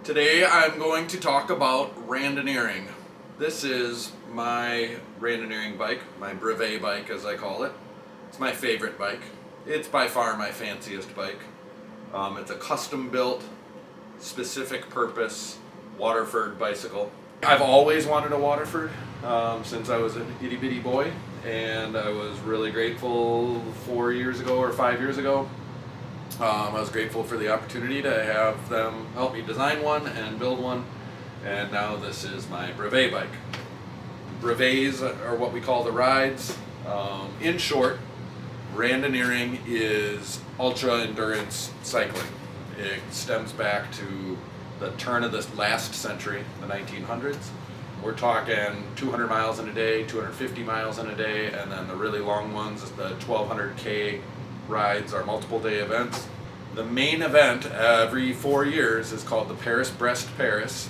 Today I'm going to talk about randonneuring. This is my randonneuring bike, my brevet bike as I call it. It's my favorite bike. It's by far my fanciest bike. It's a custom built, specific purpose Waterford bicycle. I've always wanted a Waterford since I was an itty bitty boy, and I was really grateful 4 years ago or 5 years ago. I was grateful for the opportunity to have them help me design one and build one, and now this is my brevet bike. Brevets are what we call the rides. In short, randonneuring is ultra endurance cycling. It stems back to the turn of the last century, the 1900s. We're talking 200 miles in a day, 250 miles in a day, and then the really long ones, the 1200K rides are multiple day events. The main event every 4 years is called the Paris-Brest-Paris.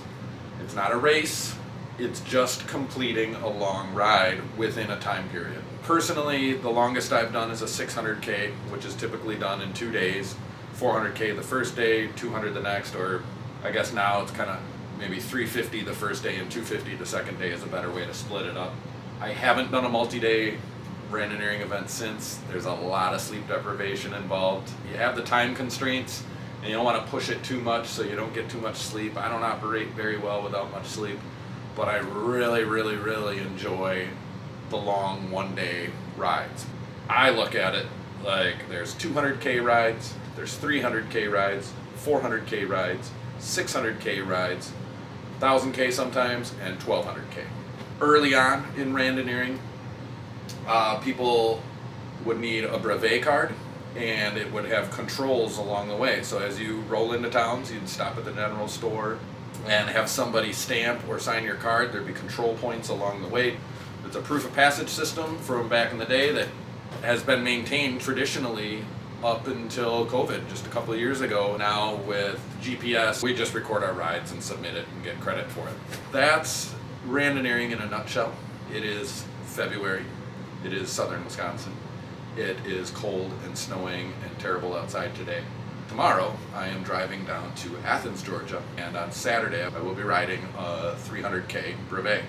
It's not a race, it's just completing a long ride within a time period. Personally, the longest I've done is a 600K, which is typically done in 2 days. 400K the first day, 200 the next, or I guess now it's kind of maybe 350 the first day and 250 the second day is a better way to split it up. I haven't done a multi-day randonneuring event since. There's a lot of sleep deprivation involved. You have the time constraints and you don't want to push it too much so you don't get too much sleep. I don't operate very well without much sleep, but I really enjoy the long 1 day rides. I look at it like there's 200K rides, there's 300K rides, 400K rides, 600K rides, 1000K sometimes, and 1200K. Early on in randonneuring, people would need a brevet card, and it would have controls along the way. So as you roll into towns, you'd stop at the general store and have somebody stamp or sign your card. There'd be control points along the way. It's a proof of passage system from back in the day that has been maintained traditionally up until COVID just a couple of years ago. Now with GPS, we just record our rides and submit it and get credit for it. That's randonneuring in a nutshell. It is February. It is southern Wisconsin. It is cold and snowing and terrible outside today. Tomorrow, I am driving down to Athens, Georgia, and on Saturday, I will be riding a 300K brevet.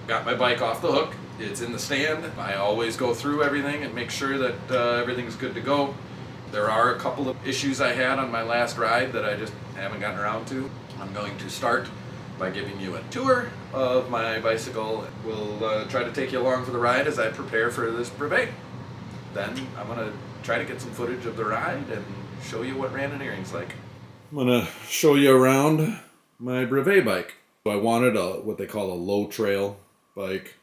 Got my bike off the hook. It's in the stand. I always go through everything and make sure that everything's good to go. There are a couple of issues I had on my last ride that I just haven't gotten around to. I'm going to start by giving you a tour of my bicycle. We'll try to take you along for the ride as I prepare for this brevet. Then I'm going to try to get some footage of the ride and show you what randonneuring's like. I'm going to show you around my brevet bike. I wanted what they call a low trail bike.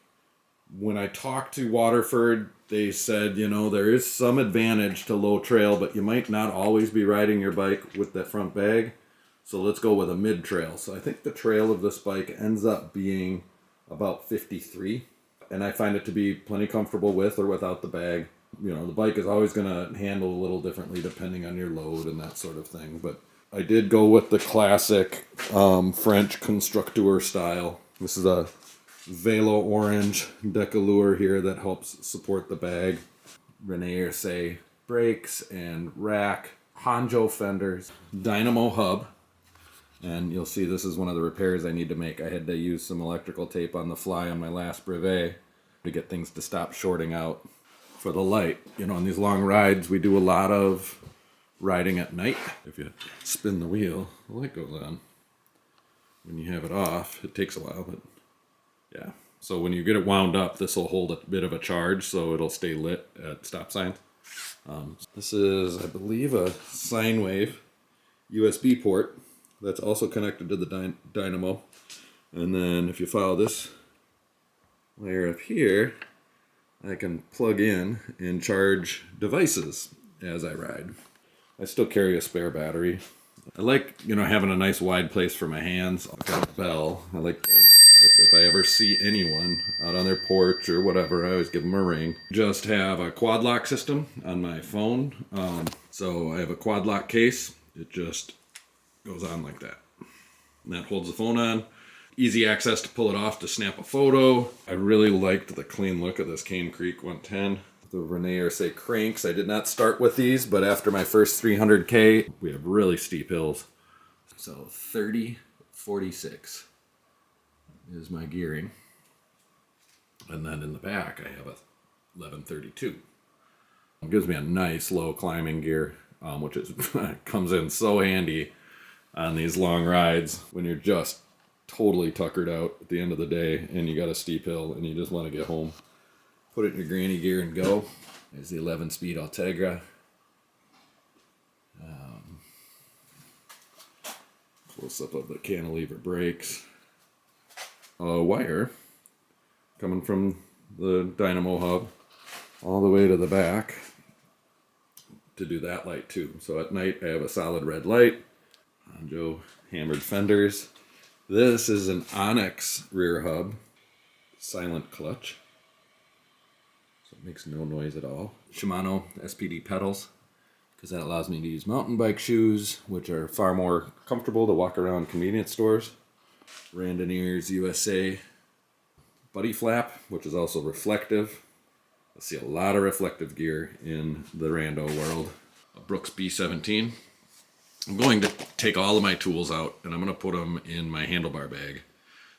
When I talked to Waterford, they said, there is some advantage to low trail, but you might not always be riding your bike with that front bag. So let's go with a mid trail. So I think the trail of this bike ends up being about 53. And I find it to be plenty comfortable with or without the bag. The bike is always going to handle a little differently depending on your load and that sort of thing. But I did go with the classic French constructeur style. This is a Velo orange decalure here that helps support the bag. Randonneuring brakes and rack. Hanjo fenders. Dynamo hub. And you'll see this is one of the repairs I need to make. I had to use some electrical tape on the fly on my last brevet to get things to stop shorting out for the light. On these long rides, we do a lot of riding at night. If you spin the wheel, the light goes on. When you have it off, it takes a while, but yeah. So when you get it wound up, this will hold a bit of a charge, so it'll stay lit at stop signs. This is, I believe, a sine wave USB port. That's also connected to the dynamo. And then if you follow this wire up here, I can plug in and charge devices as I ride. I still carry a spare battery. I like, having a nice wide place for my hands. I've got a bell. I like to, if I ever see anyone out on their porch or whatever, I always give them a ring. Just have a quad lock system on my phone. So I have a quad lock case. It just goes on like that. And that holds the phone on. Easy access to pull it off to snap a photo. I really liked the clean look of this Cane Creek 110. The Randonneuring cranks. I did not start with these, but after my first 300K, we have really steep hills. So 30, 46 is my gearing. And then in the back, I have a 1132. It gives me a nice low climbing gear, which is comes in so handy on these long rides when you're just totally tuckered out at the end of the day and you got a steep hill and you just want to get home. Put it in your granny gear and go. There's the 11-speed Ultegra. Close up of the cantilever brakes. A wire coming from the dynamo hub all the way to the back to do that light too. So at night I have a solid red light. Joe hammered fenders. This is an Onyx rear hub, silent clutch, so it makes no noise at all. Shimano SPD pedals, because that allows me to use mountain bike shoes, which are far more comfortable to walk around convenience stores. Randonneuring USA buddy flap, which is also reflective. I see a lot of reflective gear in the rando world. A Brooks B17. I'm going to take all of my tools out and I'm going to put them in my handlebar bag.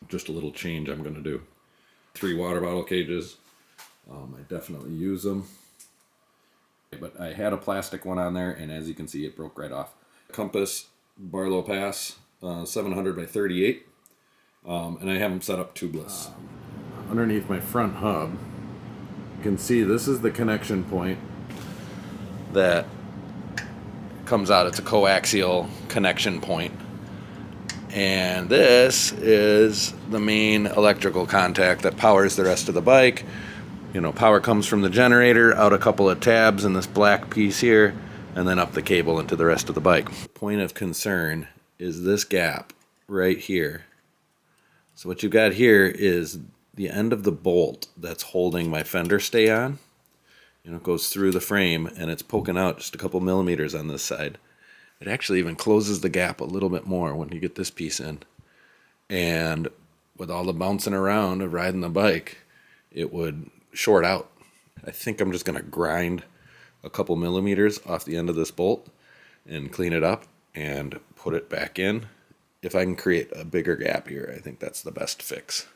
Just a little change I'm going to do. 3 water bottle cages. I definitely use them. But I had a plastic one on there, and as you can see, it broke right off. Compass Barlow Pass 700 by 38. And I have them set up tubeless. Underneath my front hub, you can see this is the connection point that comes out. It's a coaxial connection point. And this is the main electrical contact that powers the rest of the bike. You know, power comes from the generator, out a couple of tabs in this black piece here, and then up the cable into the rest of the bike. Point of concern is this gap right here. So what you've got here is the end of the bolt that's holding my fender stay on. You know, it goes through the frame and it's poking out just a couple millimeters on this side. It actually even closes the gap a little bit more when you get this piece in. And with all the bouncing around of riding the bike, it would short out. I think I'm just going to grind a couple millimeters off the end of this bolt and clean it up and put it back in. If I can create a bigger gap here, I think that's the best fix.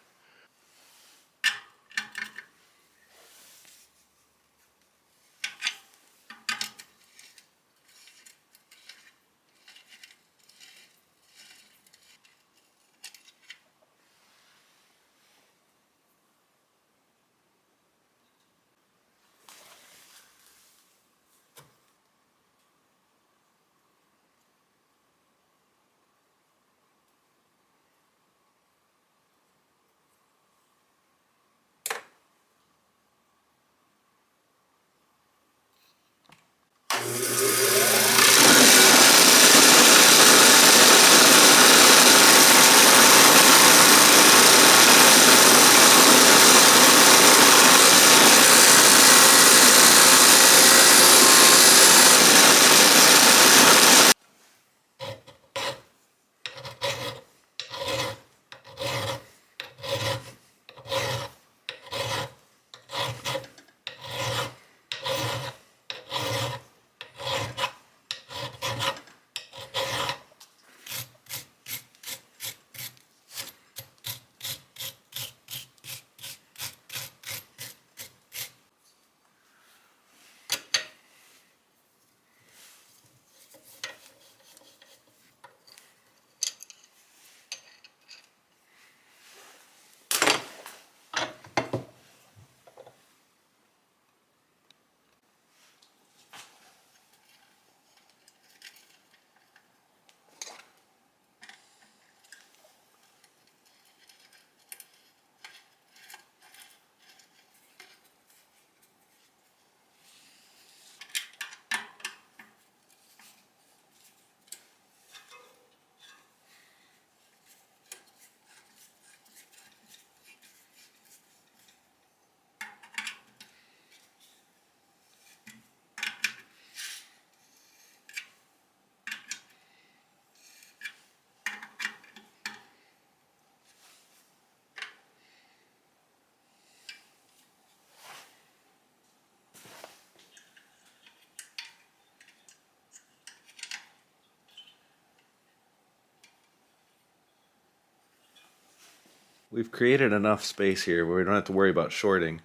we've created enough space here where we don't have to worry about shorting.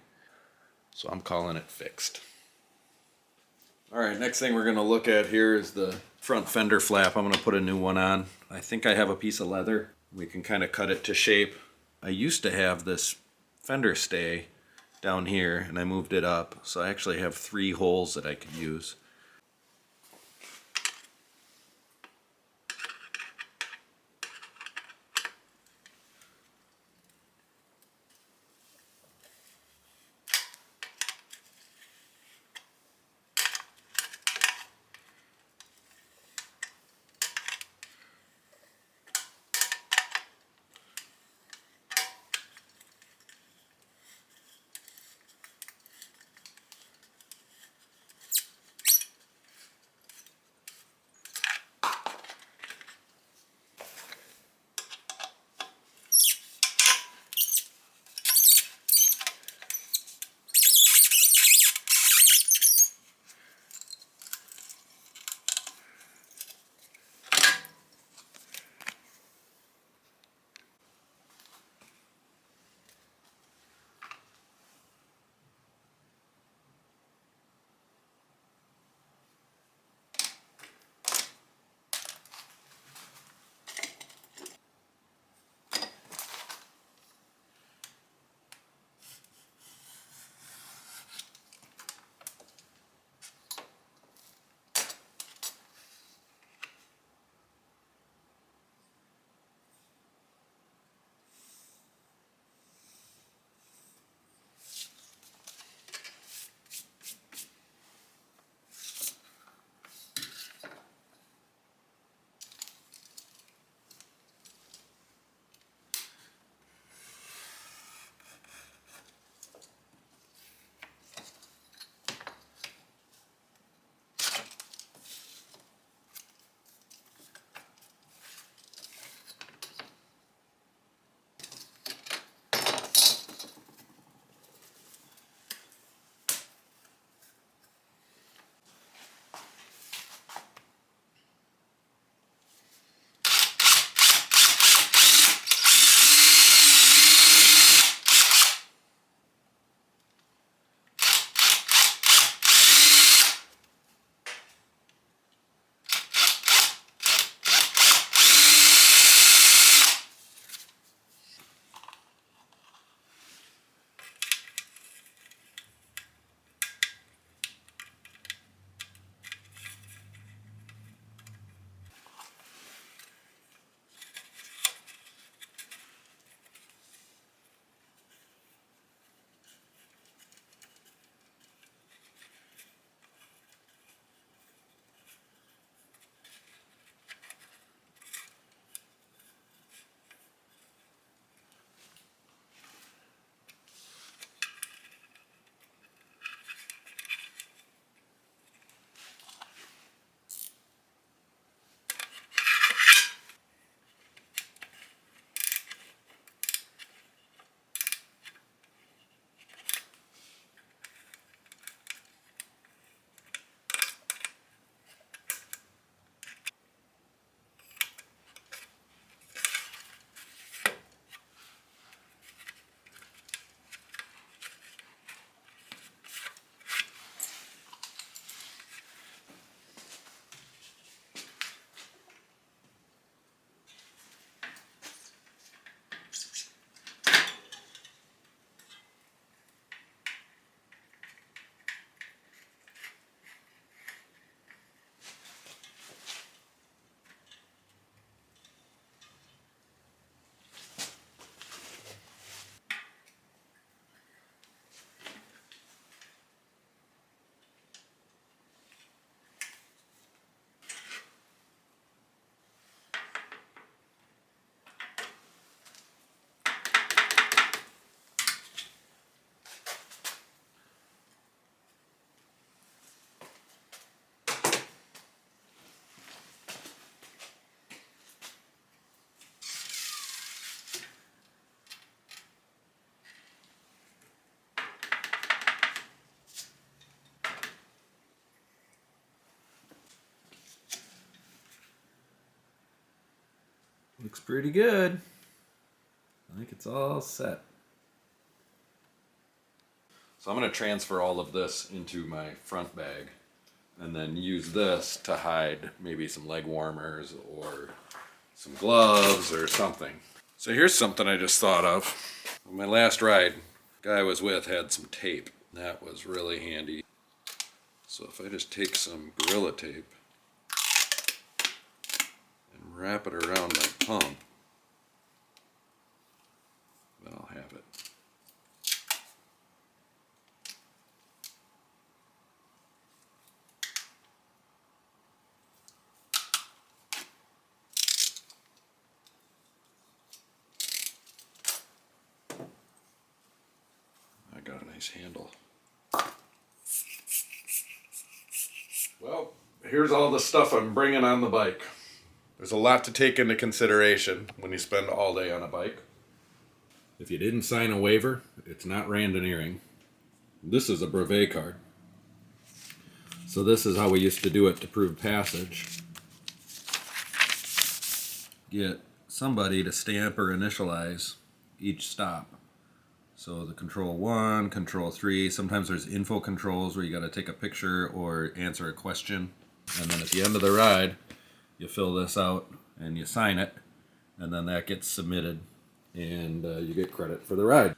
So I'm calling it fixed. All right, next thing we're going to look at here is the front fender flap. I'm going to put a new one on. I think I have a piece of leather. We can kind of cut it to shape. I used to have this fender stay down here and I moved it up. So I actually have 3 holes that I could use. Looks pretty good. I think it's all set. So I'm going to transfer all of this into my front bag and then use this to hide maybe some leg warmers or some gloves or something. So here's something I just thought of. On my last ride, the guy I was with had some tape. That was really handy. So if I just take some Gorilla Tape and wrap it around my pump, I'll have it. I got a nice handle. Well, here's all the stuff I'm bringing on the bike. There's a lot to take into consideration when you spend all day on a bike. If you didn't sign a waiver, it's not randonneuring. This is a brevet card. So this is how we used to do it to prove passage. Get somebody to stamp or initialize each stop. So the control 1, control 3, sometimes there's info controls where you got to take a picture or answer a question. And then at the end of the ride, you fill this out and you sign it, and then that gets submitted and you get credit for the ride.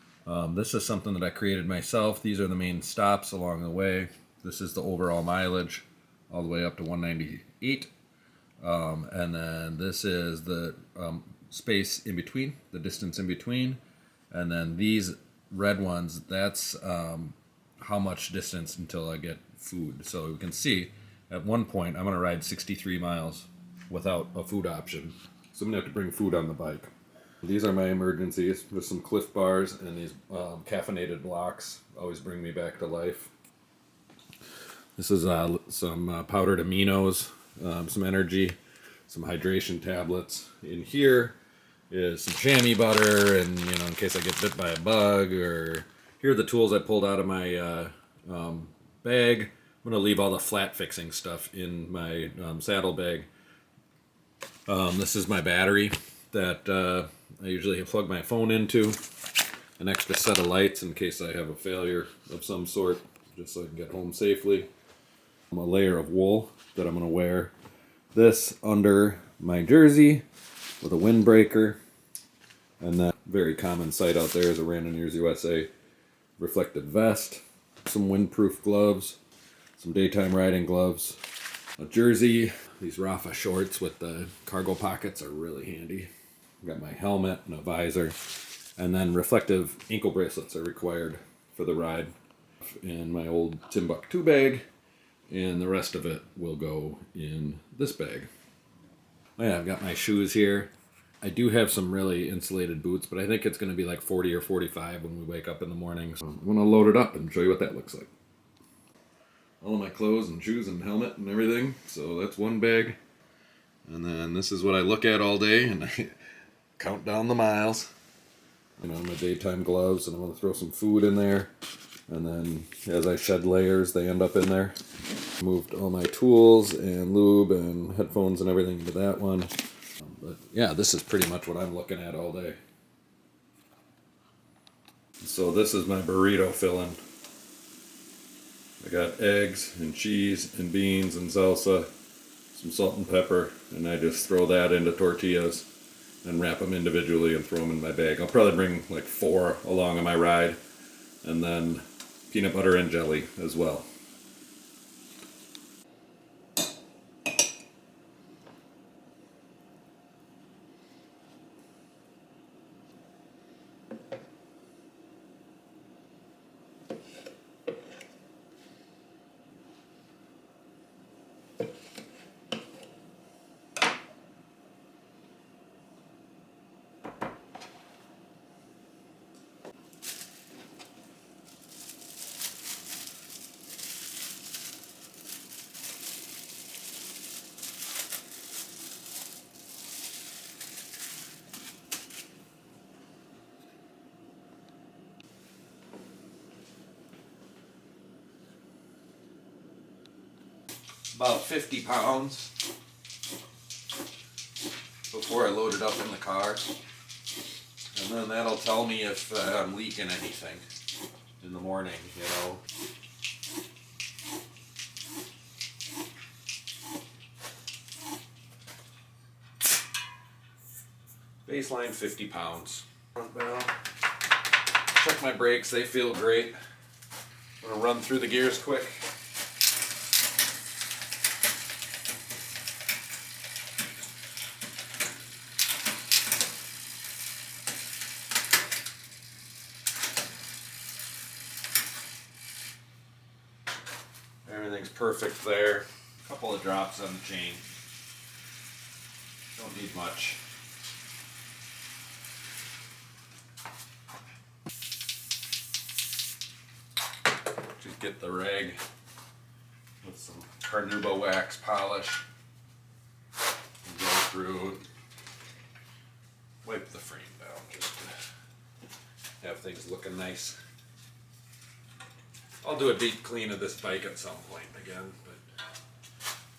This is something that I created myself. These are the main stops along the way. This is the overall mileage all the way up to 198. And then this is the space in between, the distance in between. And then these red ones, that's how much distance until I get food. So you can see at one point I'm going to ride 63 miles without a food option. So I'm going to have to bring food on the bike. These are my emergencies. There's some Cliff Bars and these caffeinated blocks always bring me back to life. This is some powdered aminos, some energy, some hydration tablets. In here is some chamois butter, and in case I get bit by a bug. Or here are the tools I pulled out of my bag. I'm gonna leave all the flat fixing stuff in my saddle bag. This is my battery that I usually plug my phone into. An extra set of lights in case I have a failure of some sort, just so I can get home safely. A layer of wool that I'm gonna wear. This under my jersey with a windbreaker, and that very common sight out there is a Randonneurs USA reflective vest, some windproof gloves, some daytime riding gloves, a jersey. These Rafa shorts with the cargo pockets are really handy. I've got my helmet and a visor, and then reflective ankle bracelets are required for the ride. In my old Timbuktu bag, and the rest of it will go in this bag. Oh yeah, I've got my shoes here. I do have some really insulated boots, but I think it's going to be like 40 or 45 when we wake up in the morning. So I'm going to load it up and show you what that looks like. All of my clothes and shoes and helmet and everything. So that's one bag. And then this is what I look at all day, and I count down the miles. My daytime gloves, and I'm going to throw some food in there. And then as I shed layers, they end up in there. Moved all my tools and lube and headphones and everything into that one. But yeah, this is pretty much what I'm looking at all day. So this is my burrito filling. I got eggs and cheese and beans and salsa, some salt and pepper, and I just throw that into tortillas and wrap them individually and throw them in my bag. I'll probably bring like 4 along on my ride, and then peanut butter and jelly as well. About 50 pounds before I load it up in the car. And then that'll tell me if I'm leaking anything in the morning, you know. Baseline 50 pounds. Front barrel. Check my brakes, they feel great. I'm gonna run through the gears quick. Everything's perfect there. A couple of drops on the chain. Don't need much. Just get the rag with some carnauba wax polish and go through, wipe the frame down just to have things looking nice. I'll do a deep clean of this bike at some point again, but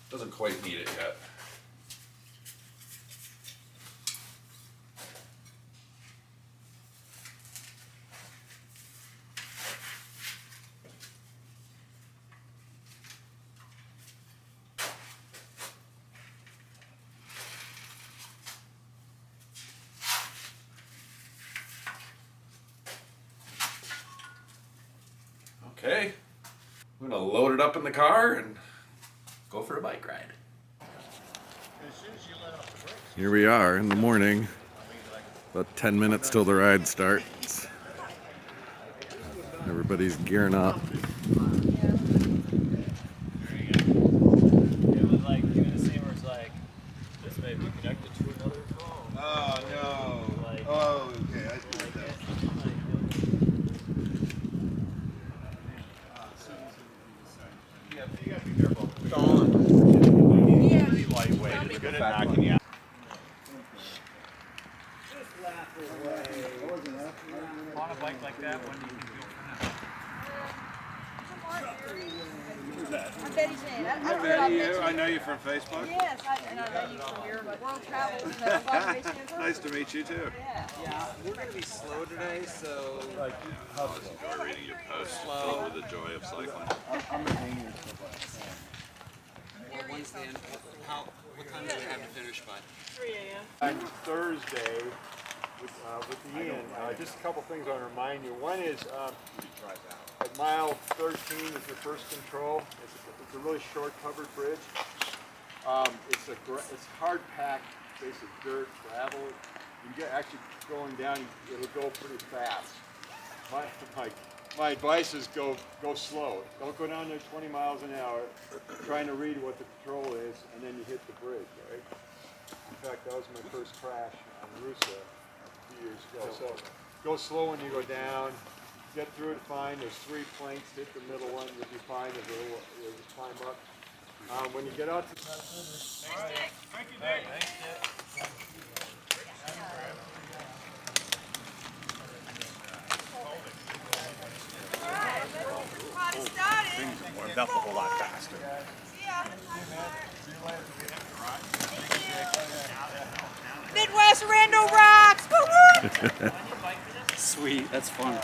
doesn't quite need it yet. Okay, I'm gonna load it up in the car and go for a bike ride. Here we are in the morning, about 10 minutes till the ride starts. Everybody's gearing up. Oh no. Oh, okay. I see that. You gotta be careful. Really lightweight. It's good at knocking you out. On a bike like that, when do you think you'll finish? I'm Betty Jane. I know you from Facebook. Yes, and I know you from your world travels. So I'm glad to meet you in person. Nice to meet you too. Yeah. We're going to be slow today, so Enjoy reading your posts filled with the joy of cycling. Wednesday, and what time do we have to finish by? 3 a.m. On Thursday with Ian, just a couple things I want to remind you. One is at mile 13 is your first control. It's a really short covered bridge. It's hard packed, basic dirt, gravel. You get actually going down, it'll go pretty fast. My advice is go slow. Don't go down there 20 miles an hour trying to read what the control is, and then you hit the bridge, right? In fact, that was my first crash on Rusa a few years ago. So go slow when you go down. Get through it fine. There's 3 planks. Hit the middle one. You'll be fine. You'll just climb up. When you get out to... Thank you, Dave. Thanks, Things warmed up a whole lot faster. Midwest Rando rocks! Woo-woo! Sweet, that's fun.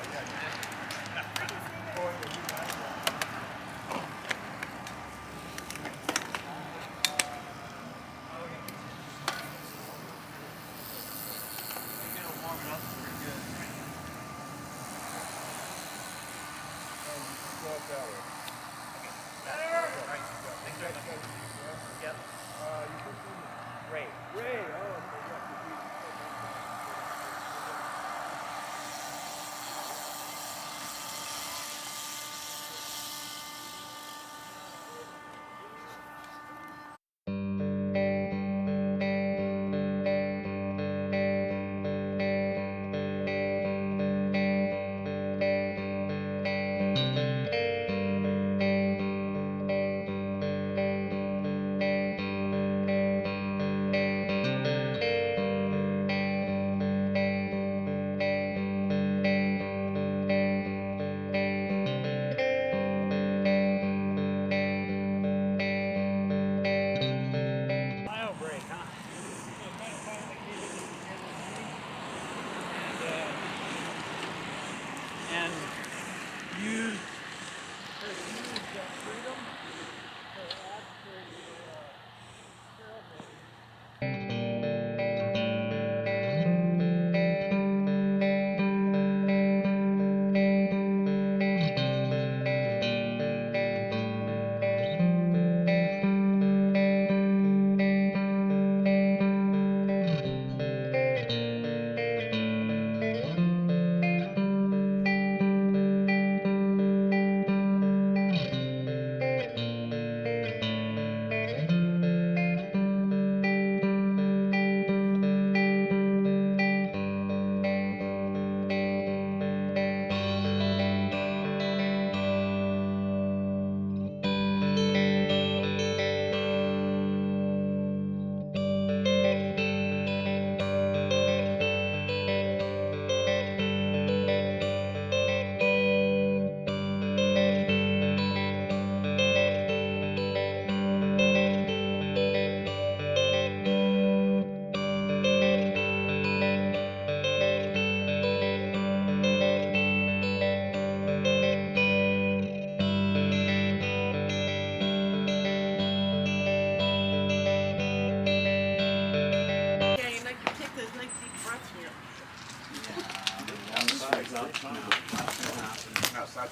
South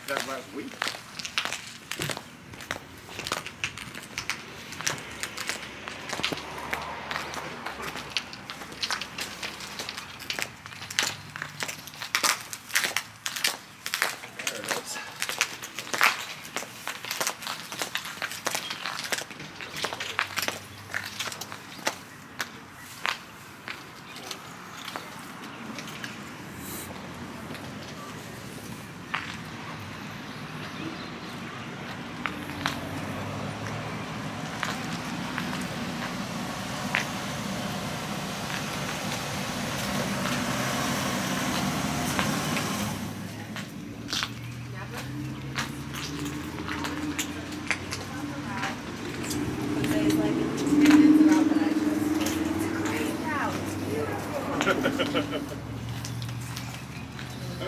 that last week. There it is.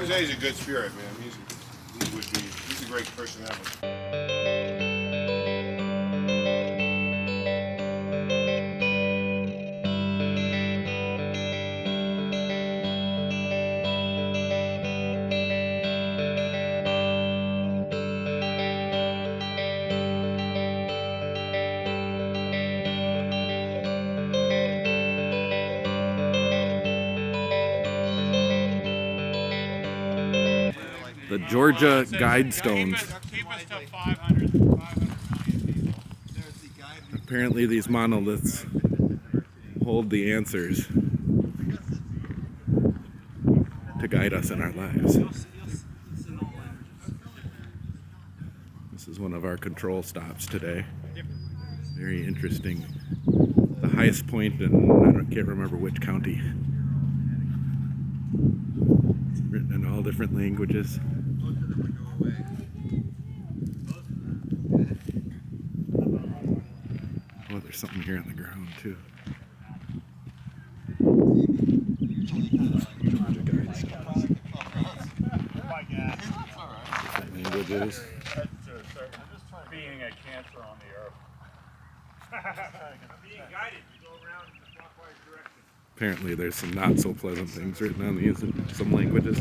Jose's a good spirit, man. He's a great personality. The Georgia Guidestones. Keep us to 500 million people. Apparently these monoliths hold the answers to guide us in our lives. This is one of our control stops today. Very interesting. The highest point in, I can't remember which county. Written in all different languages. Oh, there's something here on the ground too. Different languages. Being a cancer on the earth. I'm being guided to go around in the clockwise direction. Apparently there's some not so pleasant things written on these in some languages.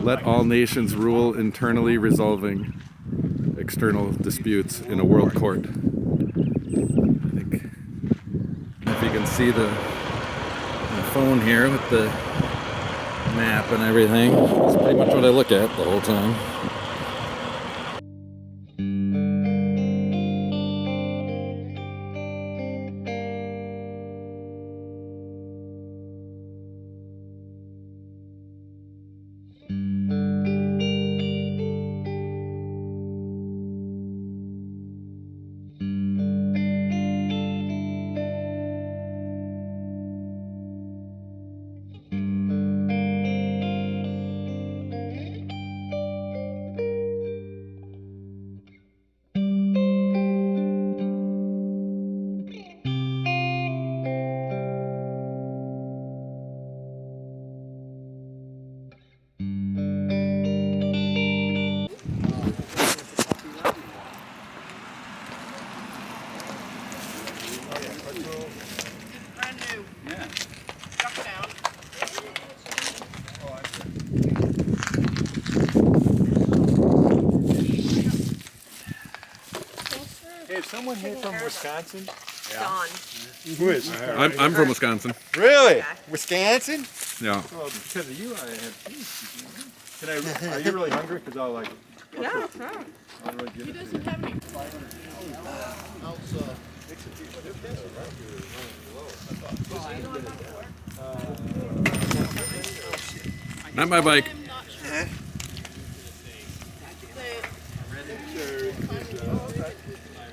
Let all nations rule internally, resolving external disputes in a world court. I think if you can see the phone here with the map and everything, that's pretty much what I look at the whole time. Brand new. Yeah. Duck down. Hey, is someone here from Wisconsin? Dawn. Who is? I'm from Wisconsin. Really? Yeah. Wisconsin? Yeah. Well, because of you, I had peace. Can I? Are you really hungry? Because I'll like. Yeah, sure. I'll really get He it. doesn't have any. Not my bike. I'm not sure.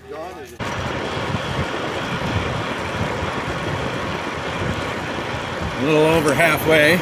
Dawn is. A little over halfway.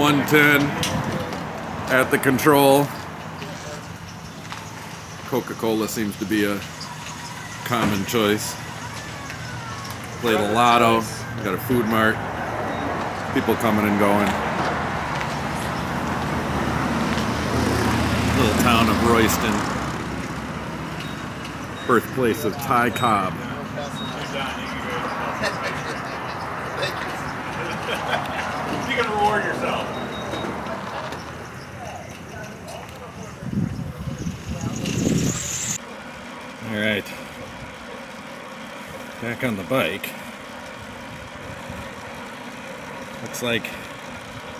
110 at the control. Coca-Cola seems to be a common choice. Play the lotto. Got a food mart. People coming and going. Little town of Royston. Birthplace of Ty Cobb. You can reward yourself. All right. Back on the bike. Looks like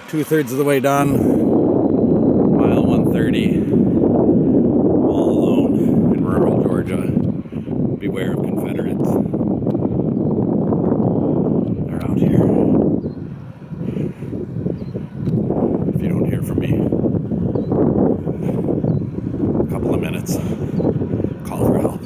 2/3 of the way done. Mile 130. All alone in rural Georgia. Beware of Confederates. They're out here. If you don't hear from me, a couple of minutes, call for help.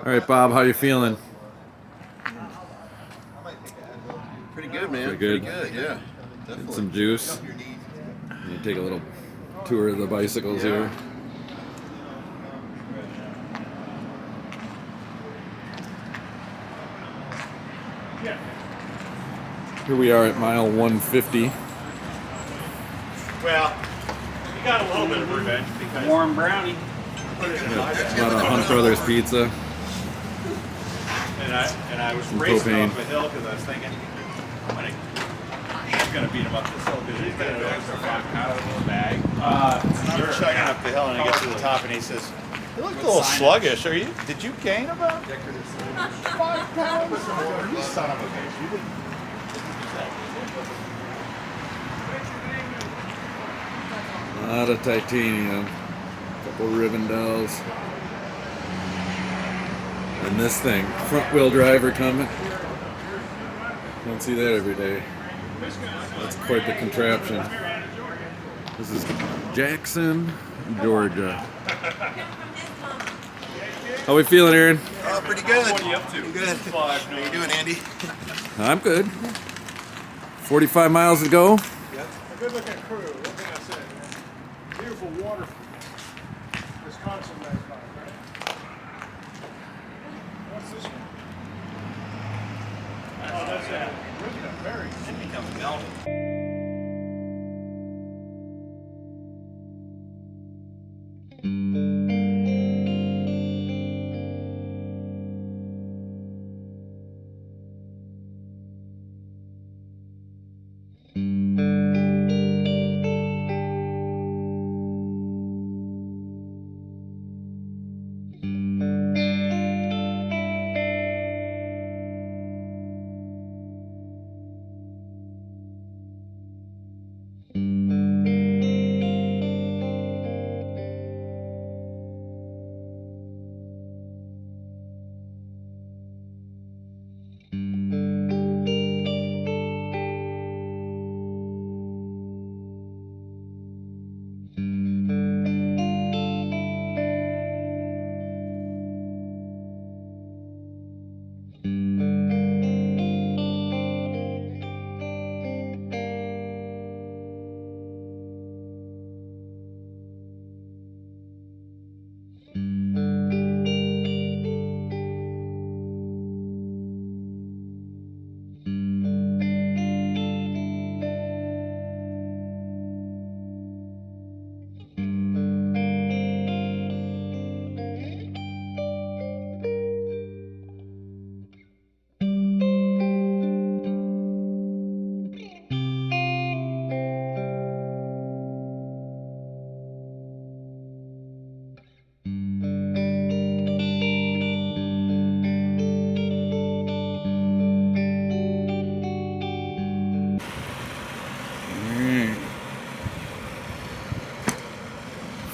All right, Bob, how you feeling? Pretty good, man. Pretty good. Yeah. Get Definitely. some juice. You take a little tour of the bicycles here. Here we are at mile 150. Well, you got a little bit of revenge because warm brownie. About a Hunt Brothers pizza. And I was Some racing propane. off the hill because I was thinking, he's gonna beat him up this hill because he's got an extra 5 pounds in the bag. And I'm chugging up the hill and I get to the top and he says, "You look a little sluggish. Did you gain about 5 pounds? You son of a bitch. You didn't." A lot of titanium. Couple Rivendels. And this thing, front wheel driver coming. Don't see that every day. That's quite the contraption. This is Jackson, Georgia. How we feeling, Aaron? Oh, pretty good. What are you up to? Good. How you doing, Andy? I'm good. 45 miles to go. A good looking crew, what can I say? Beautiful water. Wisconsin nice bike, right? What's this one? Oh, that's that. Very. It becomes melted.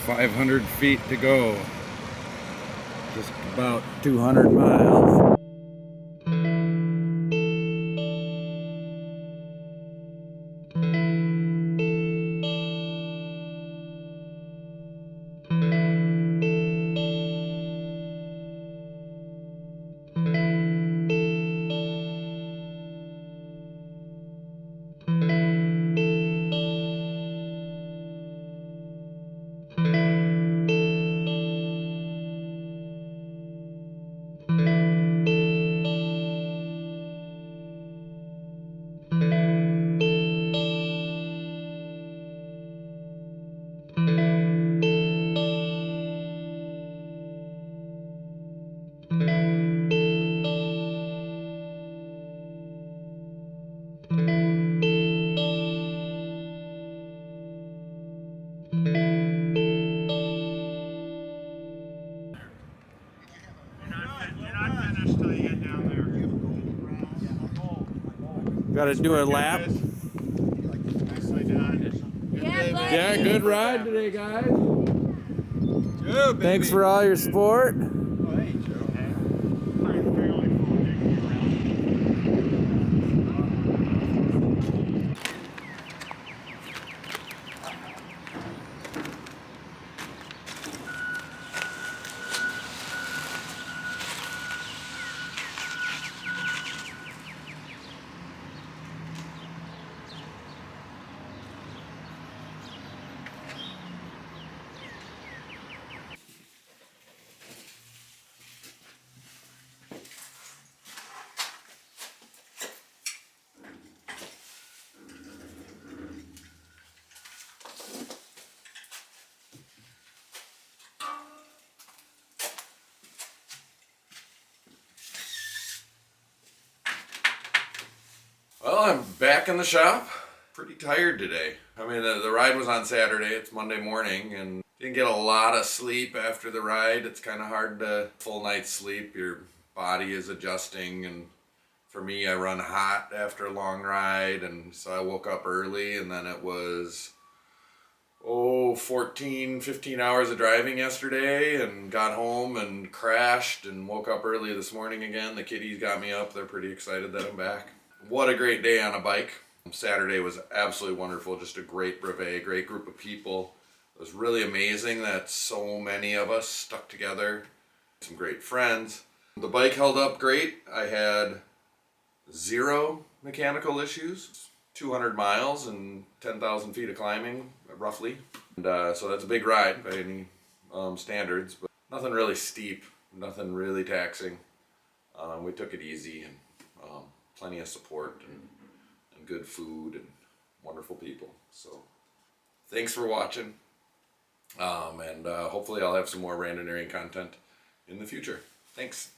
500 feet to go. Just about 200 miles. Got to do a lap. Yeah, good ride today, guys. Thanks for all your support. Well, I'm back in the shop. Pretty tired today. I mean, the ride was on Saturday. It's Monday morning, and didn't get a lot of sleep after the ride. It's kind of hard to full night's sleep. Your body is adjusting, and for me, I run hot after a long ride, and so I woke up early, and then it was 14, 15 hours of driving yesterday, and got home and crashed and woke up early this morning again. The kiddies got me up. They're pretty excited that I'm back. What a great day on a bike. Saturday was absolutely wonderful. Just a great brevet, great group of people. It was really amazing that so many of us stuck together. Some great friends. The bike held up great. I had 0 mechanical issues. 200 miles and 10,000 feet of climbing, roughly. And so that's a big ride by any standards, but nothing really steep, nothing really taxing. We took it easy, and plenty of support and good food and wonderful people. So thanks for watching, and hopefully I'll have some more randonneuring content in the future. Thanks.